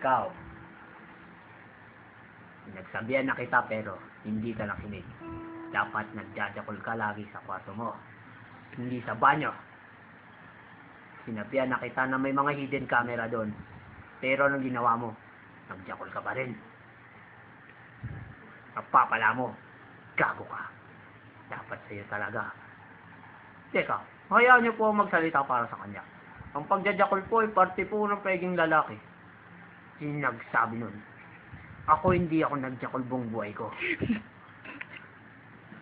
Ikaw, nagsabihan na kita pero hindi ka nakinig. Dapat nagjajakol ka lagi sa kwarto mo, hindi sa banyo. Sinabihan na kita na may mga hidden camera doon. Pero anong ginawa mo? Nagjakol ka pa rin. Napapala mo, gago ka. Dapat sa'yo talaga. Teka, hayaan niyo po magsalita para sa kanya. Ang pagjajakol po ay parte po ng pagiging lalaki. Sino nagsabi nun? Ako hindi ako nagjakol buong buhay ko.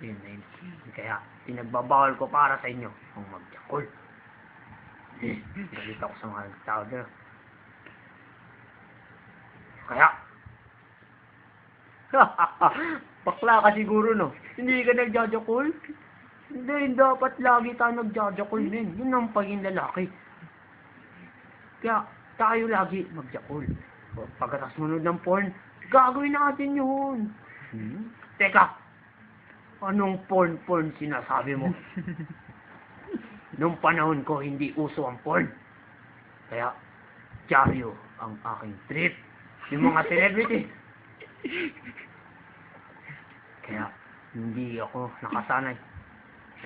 Yun na yun. Kaya, pinagbabawal ko para sa inyo ang magjakol. Galit ako sa mga tao na. Kaya, bakla ka siguro, no? Hindi ka nagjajakol? Hindi, dapat lagi tayo nagjajakol din. Yun ang pagiging lalaki. Kaya, tayo lagi magjakol. Pagkatas munod ng porn, gagawin natin yun. Teka, anong porn sinasabi mo? Nung panahon ko, hindi uso ang porn. Kaya, dyaryo ang aking trip. Yung mga celebrity. Kaya, hindi ako nakasanay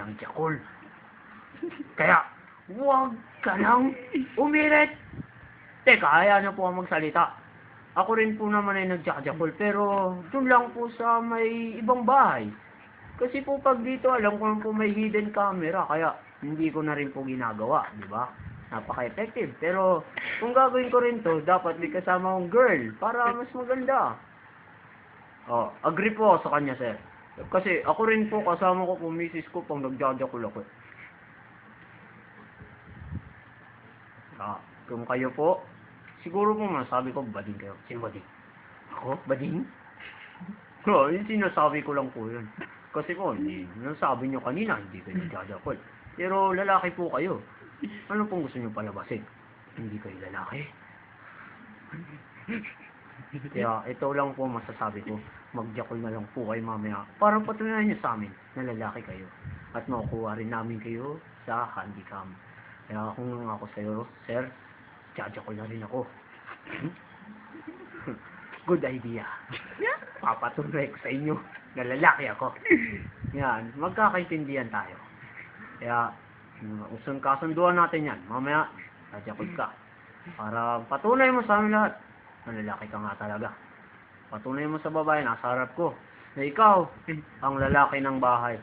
ng jakol. Kaya, huwag ka lang umirit. Teka, hayaan niyo po ang magsalita. Ako rin po naman ay nagjajakol, pero doon lang po sa may ibang bahay. Kasi po pag dito, alam ko po may hidden camera, kaya hindi ko na rin po ginagawa, di ba? Napaka-effective. Pero kung gagawin ko rin to, dapat may kasama akong girl para mas maganda. Oh, agree po ako sa kanya, sir. Kasi ako rin po, kasama ko po, misis ko, pang nagjajakol ako. Kung kayo po, siguro po masabi ko, bading kayo. Sino bading? Ako? Bading? Oo, yung sinasabi ko lang po yun. Kasi po, hindi, nasabi nyo kanina, hindi kayo nagjajakol. Pero lalaki po kayo. Ano pong gusto nyo palabasin? Hindi kayo lalaki. Kaya ito lang po masasabi ko, magjakol na lang po kayo mamaya. Para patunayan nyo sa amin na lalaki kayo. At makukuha rin namin kayo sa handycam. Kaya kung ako sa'yo, sir, jajakol na rin ako. Good idea. Papatunay ko sa inyo na lalaki ako. Yan, magkakaintindihan tayo. Kaya, usong kasunduan natin yan. Mamaya, jajakol ka. Para patunay mo sa amin lahat na lalaki ka nga talaga. Patunay mo sa babae, nasa harap ko, na ikaw ang lalaki ng bahay.